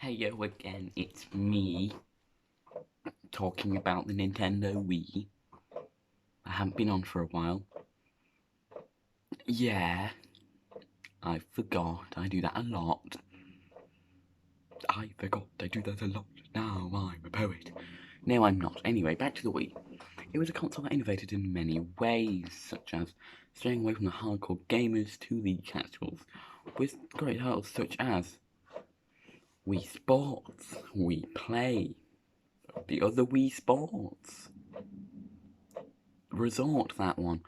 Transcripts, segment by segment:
Heyo again, it's me, talking about the Nintendo Wii. I haven't been on for a while. Yeah, I forgot, I do that a lot. I forgot I do that a lot, now I'm a poet. No, I'm not. Anyway, back to the Wii. It was a console that innovated in many ways, such as straying away from the hardcore gamers to the casuals, with great titles such as Wii Sports, Wii Play, the other Wii Sports, Resort, that one,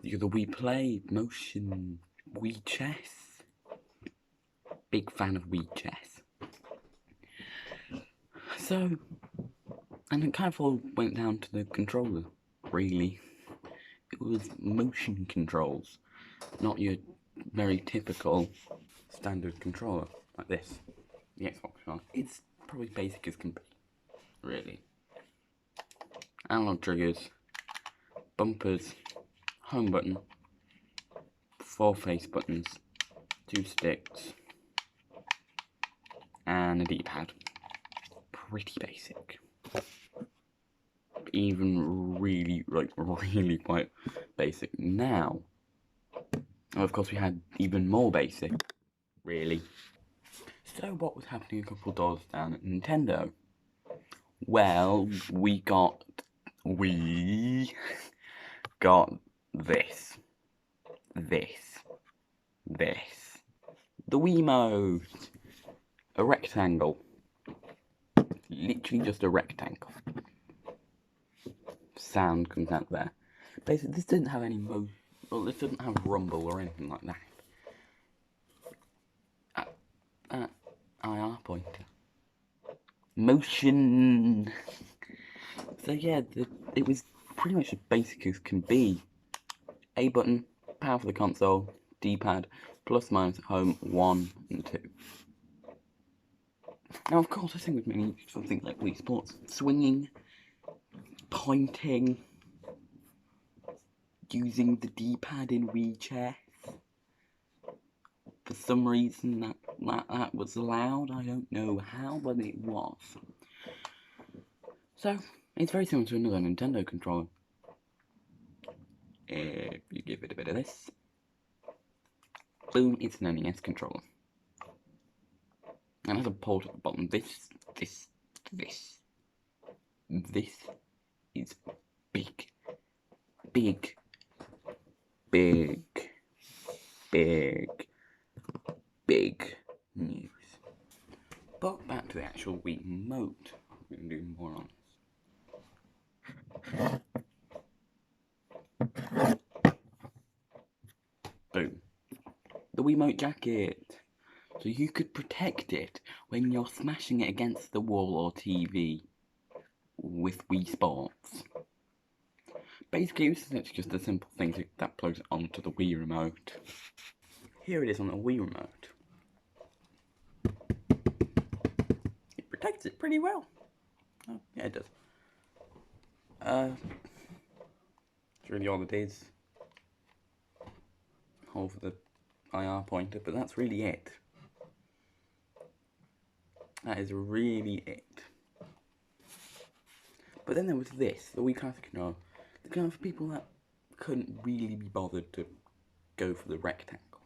the other Wii Play, Motion, Wii Chess. Big fan of Wii Chess. So, and it kind of all went down to the controller, really. It was motion controls, not your very typical standard controller, like this, the Xbox one. It's probably basic as can be, really. Analog triggers, bumpers, home button, 4 face buttons, 2 sticks, and a D-pad. Pretty basic. Even really quite basic. Now, of course, we had even more basic, really. So what was happening a couple doors down at Nintendo? Well, we got this. The Wiimote. A rectangle. Literally just a rectangle. Sound comes out there. Basically, this didn't have any this didn't have rumble or anything like that. IR pointer. Motion. So yeah, it was pretty much as basic as can be. A button, power for the console, D-pad, plus minus home, 1 and 2. Now of course this thing was mainly used for things like Wii Sports, swinging, pointing, using the D-pad in Wii Chess. For some reason that was allowed, I don't know how, but it was. So, it's very similar to another Nintendo controller. If you give it a bit of this, boom, it's an NES controller. And has a port at the bottom. This is big news. But back to the actual Wii Remote. We're going to do more on this. Boom. The Wiimote Jacket. So you could protect it when you're smashing it against the wall or TV with Wii Sports. Basically, it's just a simple thing that plugs onto the Wii Remote. Here it is on the Wii Remote. It protects it pretty well. Oh, yeah, it does. It's really all it is. Hole for the IR pointer, but that's really it. That is really it. But then there was this, the Wii Classic controller. The kind of people that couldn't really be bothered to go for the rectangle.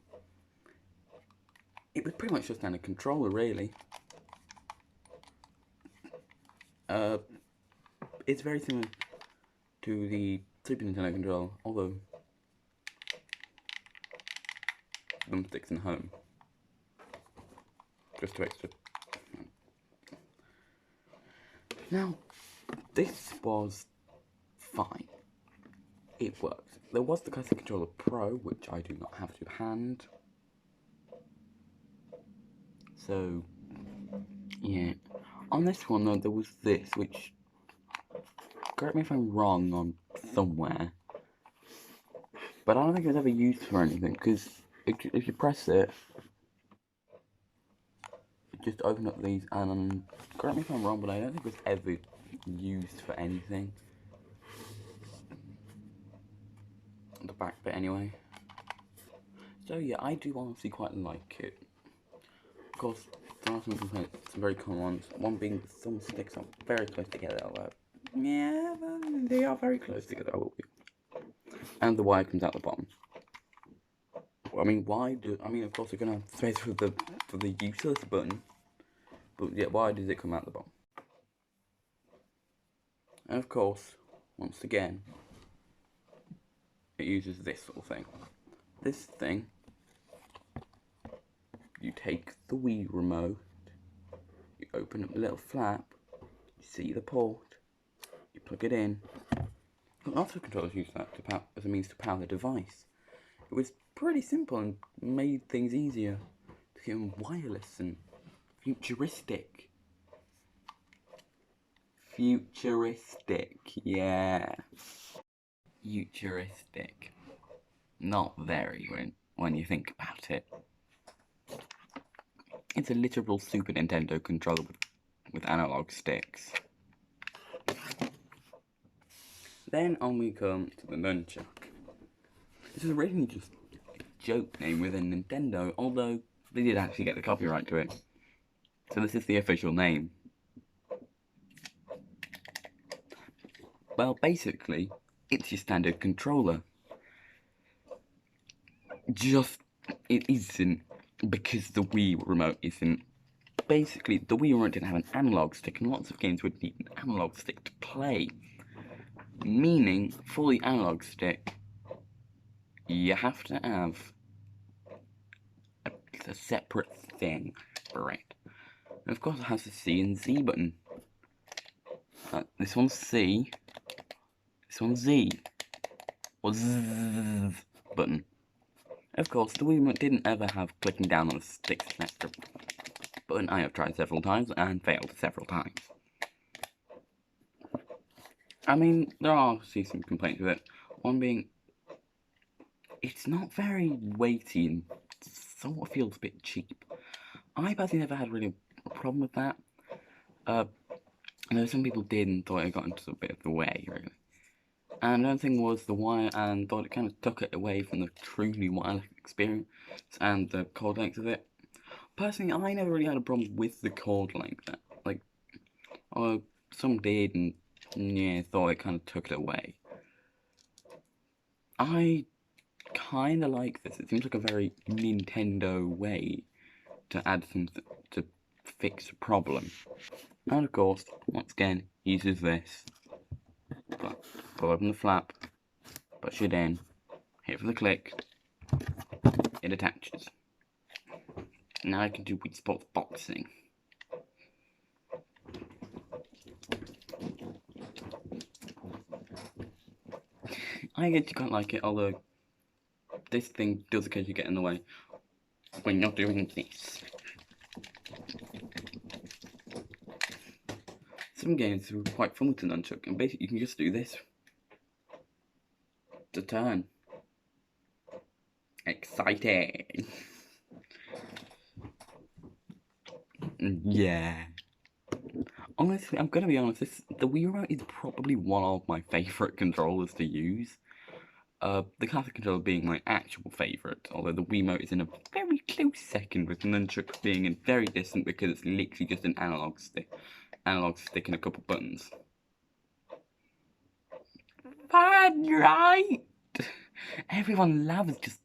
It was pretty much just a controller, really. It's very similar to the Super Nintendo controller, although thumbsticks and home. Just 2 extra. Now, this was fine. It works. There was the Classic Controller Pro, which I do not have to hand. So, yeah. On this one, though, there was this, which, correct me if I'm wrong on somewhere, but I don't think it was ever used for anything, because if you press it, it just opened up these, and correct me if I'm wrong, but I don't think it was ever used for anything. The back bit anyway. So yeah, I do honestly quite like it. Of course, are some complaints, some very common ones. One being the thumbsticks are very close together, although, yeah, they are very close together, I will be. And the wire comes out the bottom. I mean, of course, we're gonna have space for the useless button, but yeah, why does it come out the bottom? And of course, once again, it uses this sort of thing. This thing, you take the Wii Remote, you open up the little flap, you see the port, you plug it in. Lots of controllers use that as a means to power the device. It was pretty simple and made things easier to get them wireless and futuristic. Futuristic, yeah. Futuristic. Not very when you think about it. It's a literal Super Nintendo controller with analog sticks. Then on we come to the Nunchuck. This is originally just a joke name within Nintendo, although they did actually get the copyright to it. So this is the official name. Well, basically, it's your standard controller. It isn't, because the Wii Remote isn't. Basically, the Wii Remote didn't have an analog stick, and lots of games would need an analog stick to play. Meaning, for the analog stick, you have to have a separate thing for it. And of course, it has the C and Z button. This one's C, this one's Z, or Z button. Of course, the Wii Remote didn't ever have clicking down on the stick extra button. I have tried several times and failed several times. I mean, there are obviously some complaints with it. One being, it's not very weighty and sort of feels a bit cheap. I personally never had really a problem with that. I know some people did and thought it got into a bit of the way, really. And another thing was the wire, and thought it kind of took it away from the truly wireless experience and the cord length of it. Personally, I never really had a problem with the cord length. Like, some did, and yeah, thought it kind of took it away. I kind of like this. It seems like a very Nintendo way to add something to fix a problem. And of course, once again, uses this. Pull open the flap, push it in, hit for the click, it attaches. Now I can do Wii Sports Boxing. I actually quite like it, although this thing does occasionally get in the way when you're doing this. Some games are quite fun with the Nunchuck, and basically you can just do this to turn. Exciting! Yeah. Honestly, I'm gonna be honest, the Wii Remote is probably one of my favourite controllers to use. The classic controller being my actual favourite, although the Wiimote is in a very close second, with Nunchuck being in very distant because it's literally just an analog stick and a couple buttons. Fun, right? Everyone loves just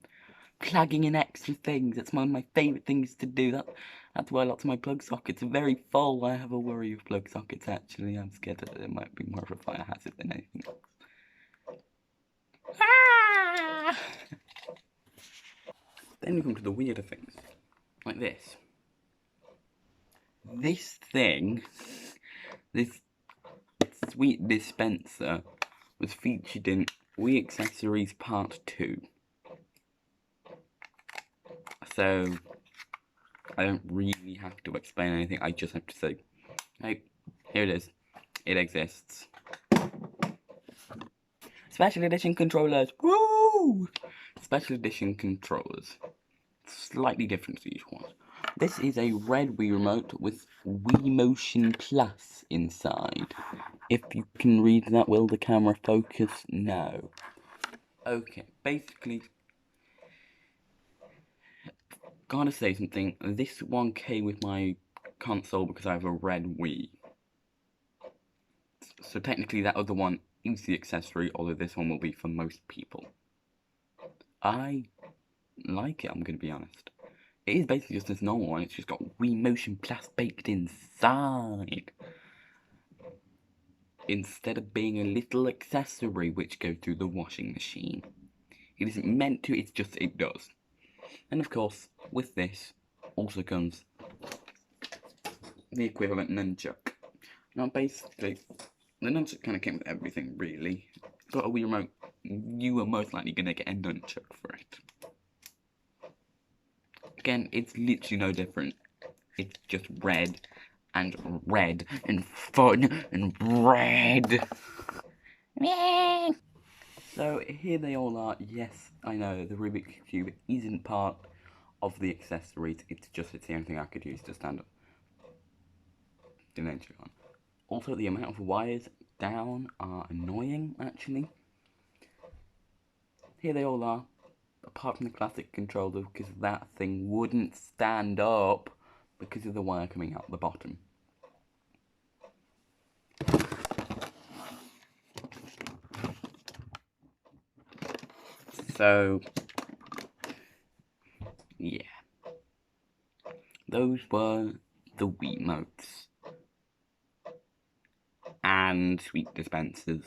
plugging in extra things. It's one of my favourite things to do. That's why lots of my plug sockets are very full. I have a worry of plug sockets, actually. I'm scared that it might be more of a fire hazard than anything else. Ah! Then we come to the weirder things, like this. This thing, this sweet dispenser, was featured in Wii Accessories Part 2. So, I don't really have to explain anything, I just have to say, hey, here it is. It exists. Special Edition controllers, woo! Special Edition controllers. Slightly different to usual ones. This is a red Wii Remote with Wii Motion Plus inside. If you can read that, will the camera focus? No. Okay, basically, gotta say something. This one came with my console because I have a red Wii. So technically that other one is the accessory, although this one will be for most people. I like it, I'm going to be honest. It is basically just this normal one, it's just got Wii Motion Plus baked inside. Instead of being a little accessory which goes through the washing machine. It isn't meant to, it's just it does. And of course, with this also comes the equivalent Nunchuck. Now basically, the Nunchuck kind of came with everything really. Got a Wii Remote, you are most likely going to get a Nunchuck for it. Again, it's literally no different. It's just red and fun and red. So here they all are. Yes, I know the Rubik's Cube isn't part of the accessories. It's the only thing I could use to stand up the Nunchuck on. Also, the amount of wires down are annoying, actually. Here they all are. Apart from the classic controller, because that thing wouldn't stand up because of the wire coming out the bottom. So, yeah. Those were the Wiimotes. And sweet dispensers.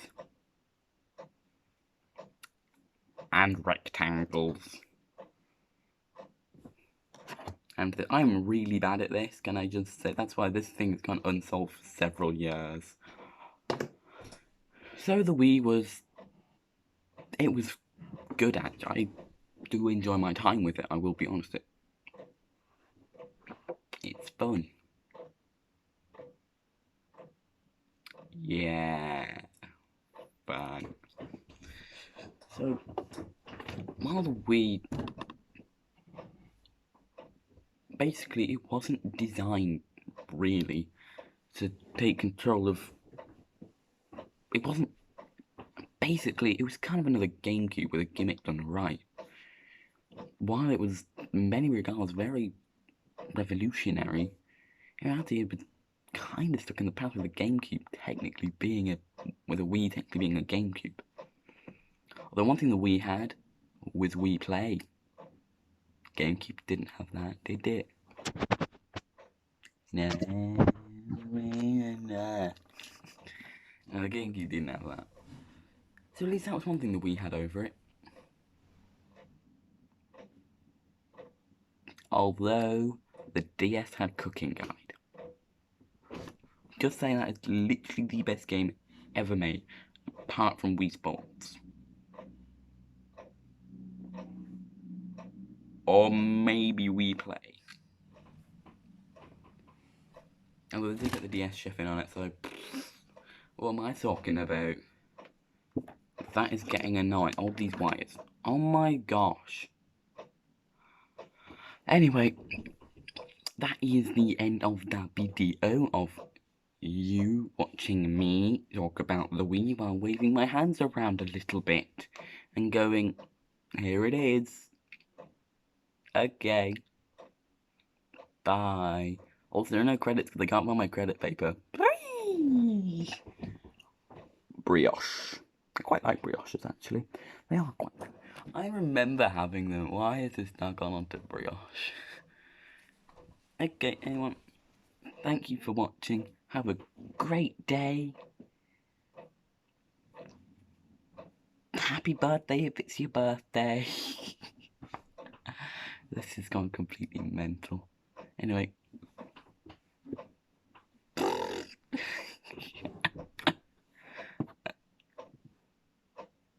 And rectangles. And I'm really bad at this, can I just say? That's why this thing's gone unsolved for several years. So the Wii was... It was good, actually. I do enjoy my time with it, I will be honest. It's fun. Yeah. Fun. So, while the Wii... Basically, it wasn't designed, really, to take control of... It wasn't... Basically, it was kind of another GameCube with a gimmick done right. While it was, in many regards, very revolutionary, in reality, it was kind of stuck in the past with a GameCube technically being a... with a Wii technically being a GameCube. Although one thing the Wii had was Wii Play. GameCube didn't have that, did it? No, the GameCube didn't have that. So at least that was one thing the Wii had over it. Although the DS had Cooking Guide. Just saying that it's literally the best game ever made, apart from Wii Sports. Or maybe Wii Play. Although they did get the DS shipping on it, so... What am I talking about? That is getting annoying. All these wires. Oh my gosh. Anyway, that is the end of the video of you watching me talk about the Wii while waving my hands around a little bit and going, here it is. Okay. Bye. Also, there are no credits because I can't find my credit paper. Brioche. I quite like brioches, actually. They are quite... I remember having them. Why has this now gone on to brioche? Okay, anyone. Thank you for watching. Have a great day. Happy birthday if it's your birthday. This has gone completely mental. Anyway.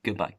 Goodbye.